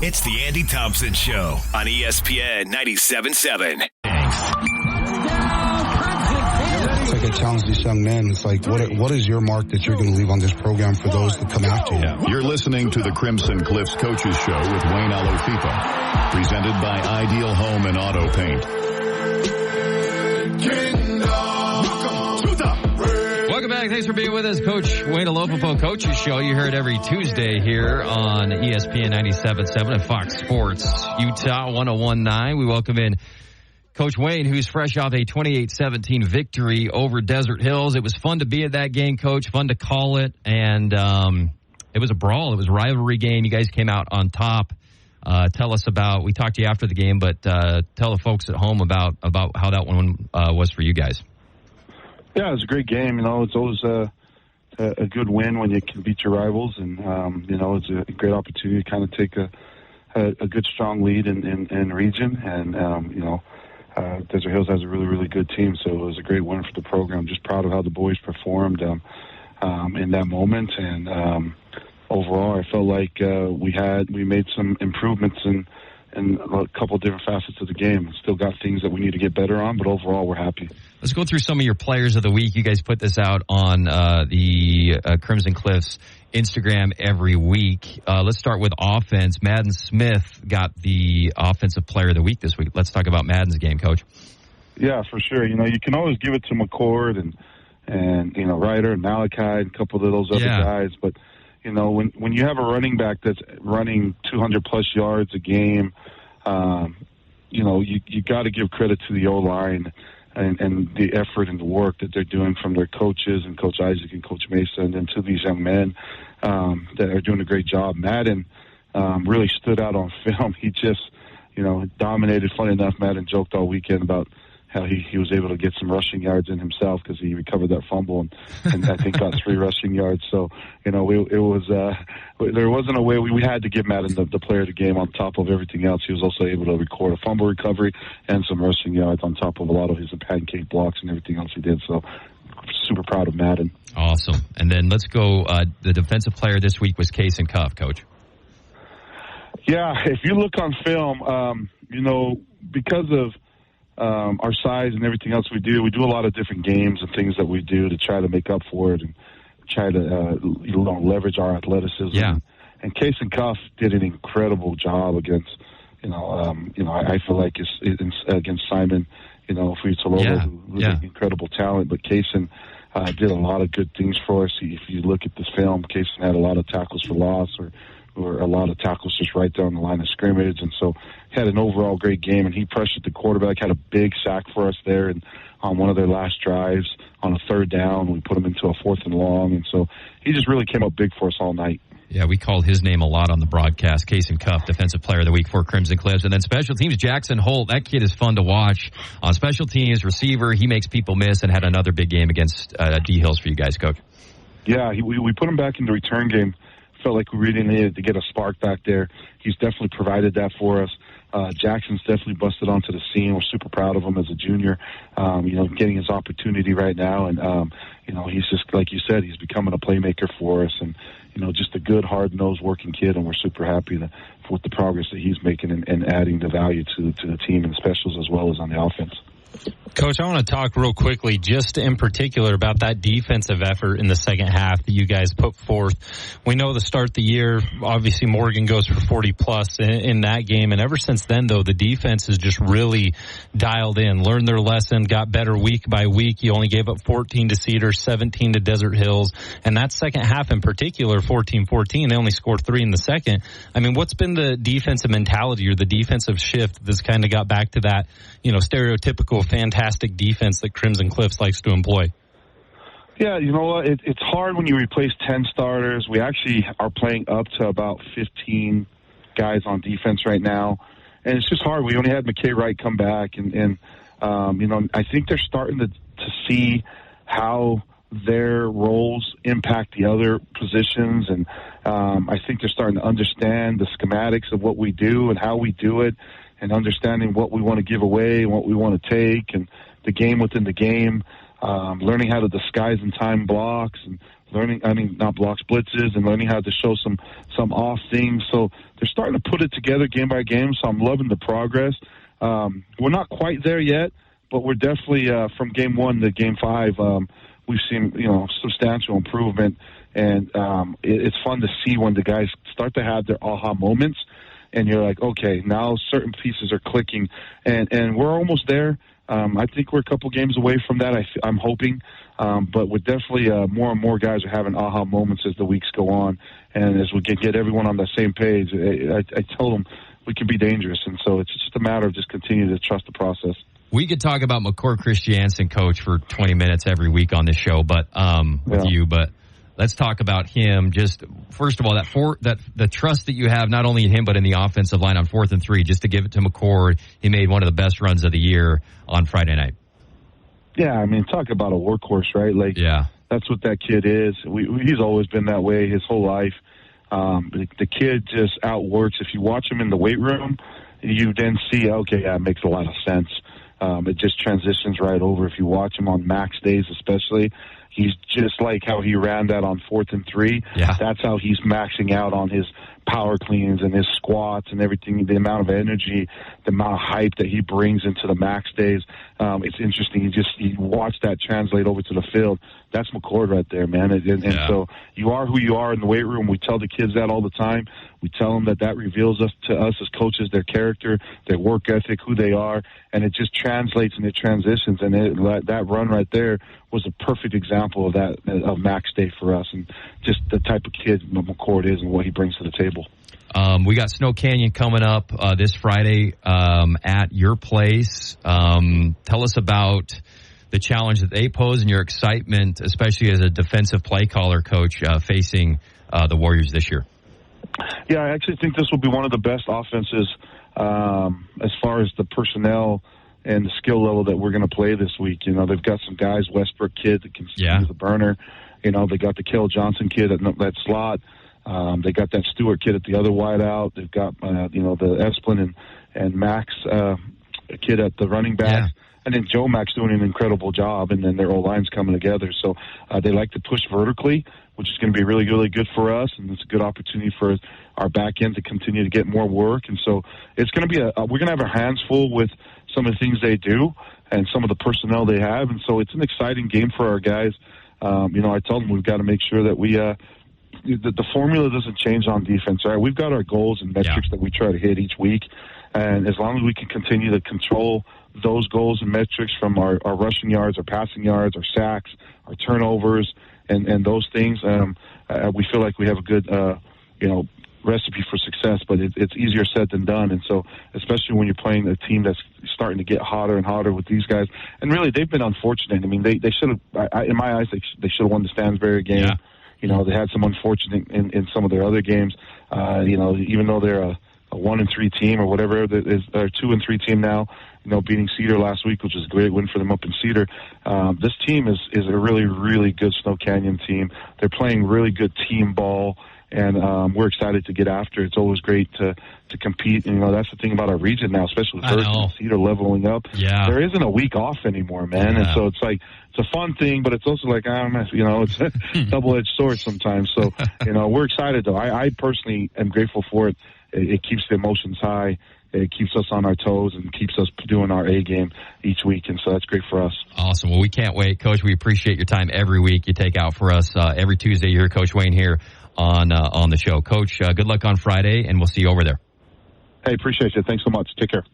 It's the Andy Thompson Show on ESPN 97.7. It's like I challenge these young men. It's like, what is your mark that you're going to leave on this program for those that come after you? You're listening to the Crimson Cliffs Coaches Show with Wayne Alofipo, presented by Ideal Home and Auto Paint. Welcome back. Thanks for being with us. Coach Wayne Alofipo Coaches Show. You hear it every Tuesday here on ESPN 97.7 and Fox Sports Utah 101.9. We welcome in Coach Wayne, who's fresh off a 28-17 victory over Desert Hills. It was fun to be at that game, Coach. Fun to call it. And it was a brawl. It was a rivalry game. You guys came out on top. Tell us about, we talked to you after the game, but tell the folks at home about how that one was for you guys. Yeah, it was a great game. You know, it's always a good win when you can beat your rivals, and you know, it's a great opportunity to kind of take a good, strong lead in region. And you know, Desert Hills has a really, really good team, so it was a great win for the program. Just proud of how the boys performed in that moment, and overall, I felt like we made some improvements in a couple of different facets of the game. Still got things that we need to get better on, but overall, we're happy. Let's go through some of your players of the week. You guys put this out on the Crimson Cliffs Instagram every week. Let's start with offense. Madden Smith got the Offensive Player of the Week this week. Let's talk about Madden's game, Coach. Yeah, for sure. You know, you can always give it to McCord and you know, Ryder and Malachi and a couple of those other guys, but you know, when you have a running back that's running 200-plus yards a game, you know, you got to give credit to the O-line and the effort and the work that they're doing from their coaches and Coach Isaac and Coach Mason, and to these young men that are doing a great job. Madden really stood out on film. He just, you know, dominated. Funny enough, Madden joked all weekend about how he was able to get some rushing yards in himself because he recovered that fumble and I think got 3 rushing yards. So, you know, there wasn't a way we had to give Madden the player of the game on top of everything else. He was also able to record a fumble recovery and some rushing yards on top of a lot of his pancake blocks and everything else he did. So, super proud of Madden. Awesome. And then let's go, the defensive player this week was Case and Cuff, Coach. Yeah, if you look on film, you know, because of our size and everything else we do a lot of different games and things that we do to try to make up for it and try to leverage our athleticism. Yeah. And Case and Cuff did an incredible job against, I feel like it's against Simon, Fuitololo, who's an incredible talent. But Kaysen did a lot of good things for us. If you look at this film, Kaysen had a lot of tackles for loss or a lot of tackles just right down the line of scrimmage. And so he had an overall great game, and he pressured the quarterback, had a big sack for us there and on one of their last drives on a 3rd down. We put him into a 4th and long. And so he just really came up big for us all night. Yeah, we called his name a lot on the broadcast. Case and Cuff, Defensive Player of the Week for Crimson Cliffs. And then special teams, Jackson Holt. That kid is fun to watch. On special teams, receiver, he makes people miss and had another big game against D Hills for you guys, Coach. Yeah, we put him back in the return game. Felt like we really needed to get a spark back there. He's definitely provided that for us. Jackson's definitely busted onto the scene. We're super proud of him as a junior, getting his opportunity right now. And, he's just, like you said, he's becoming a playmaker for us and, just a good, hard-nosed working kid. And we're super happy with the progress that he's making and adding the value to the team in the specials as well as on the offense. Coach, I want to talk real quickly just in particular about that defensive effort in the second half that you guys put forth. We know to start the year, obviously Morgan goes for 40-plus in that game, and ever since then, though, the defense has just really dialed in, learned their lesson, got better week by week. You only gave up 14 to Cedar, 17 to Desert Hills, and that second half in particular, 14-14, they only scored 3 in the second. I mean, what's been the defensive mentality or the defensive shift that's kind of got back to that, stereotypical fantastic defense that Crimson Cliffs likes to employ? Yeah, you know what? It's hard when you replace 10 starters. We actually are playing up to about 15 guys on defense right now, and it's just hard. We only had McKay Wright come back, and I think they're starting to see how their roles impact the other positions, and I think they're starting to understand the schematics of what we do and how we do it, and understanding what we want to give away and what we want to take, and the game within the game, learning how to disguise and time blocks, and not blocks, blitzes, and learning how to show some off things. So they're starting to put it together game by game, so I'm loving the progress. We're not quite there yet, but we're definitely, from game 1 to game 5, we've seen, substantial improvement. And it's fun to see when the guys start to have their aha moments, and you're like, okay, now certain pieces are clicking, and we're almost there. I think we're a couple games away from that, I'm hoping. But we're definitely more and more guys are having aha moments as the weeks go on. And as we get everyone on the same page, I tell them we can be dangerous. And so it's just a matter of just continuing to trust the process. We could talk about McCord Christiansen, coach, for 20 minutes every week on this show, but with you. But let's talk about him. Just first of all, that the trust that you have not only in him but in the offensive line on 4th and 3. Just to give it to McCord, he made one of the best runs of the year on Friday night. Yeah, I mean, talk about a workhorse, right? Like, that's what that kid is. He's always been that way his whole life. The kid just outworks. If you watch him in the weight room, you then see, okay, it makes a lot of sense. It just transitions right over. If you watch him on max days especially, he's just like how he ran that on 4th and 3. Yeah. That's how he's maxing out on his power cleans and his squats and everything, the amount of energy, the amount of hype that he brings into the max days. It's interesting. You watch that translate over to the field. That's McCord right there, man. And so you are who you are in the weight room. We tell the kids that all the time. We tell them that reveals to us as coaches, their character, their work ethic, who they are, and it just translates and it transitions. And that run right there was a perfect example of that, of max day for us, and just the type of kid McCord is and what he brings to the table. We got Snow Canyon coming up this Friday at your place. Tell us about the challenge that they pose and your excitement, especially as a defensive play caller, coach, facing the Warriors this year. Yeah, I actually think this will be one of the best offenses as far as the personnel and the skill level that we're going to play this week. They've got some guys, Westbrook kid that can use the burner. They got the Kell Johnson kid at that slot. They got that Stewart kid at the other wideout. They've got, the Esplin and Max kid at the running back. Yeah. And then Joe Mack's doing an incredible job, and then their O-line's coming together. So they like to push vertically, which is going to be really, really good for us, and it's a good opportunity for our back end to continue to get more work. And so it's going to be we're going to have our hands full with some of the things they do and some of the personnel they have. And so it's an exciting game for our guys. I told them we've got to make sure that the formula doesn't change on defense, right? We've got our goals and metrics that we try to hit each week. And as long as we can continue to control those goals and metrics from our rushing yards, our passing yards, our sacks, our turnovers, and those things, we feel like we have a good, recipe for success. But it's easier said than done. And so, especially when you're playing a team that's starting to get hotter and hotter with these guys, and really they've been unfortunate. I mean, they should have, in my eyes, they should have won the Stansbury game. Yeah. They had some unfortunate in some of their other games. Even though they're a 1-3 team or whatever, they're 2-3 team now. Beating Cedar last week, which was a great win for them up in Cedar. This team is a really, really good Snow Canyon team. They're playing really good team ball, and we're excited to get after it. It's always great to compete. And, that's the thing about our region now, especially with Thurston and Cedar leveling up. Yeah. There isn't a week off anymore, man. Yeah. And so it's like, it's a fun thing, but it's also like, it's a double-edged sword sometimes. So, we're excited, though. I personally am grateful for it. It keeps the emotions high. It keeps us on our toes and keeps us doing our A game each week, and so that's great for us. Awesome. Well, we can't wait. Coach, we appreciate your time every week you take out for us. Every Tuesday, you hear Coach Wayne here on the show. Coach, good luck on Friday, and we'll see you over there. Hey, appreciate you. Thanks so much. Take care.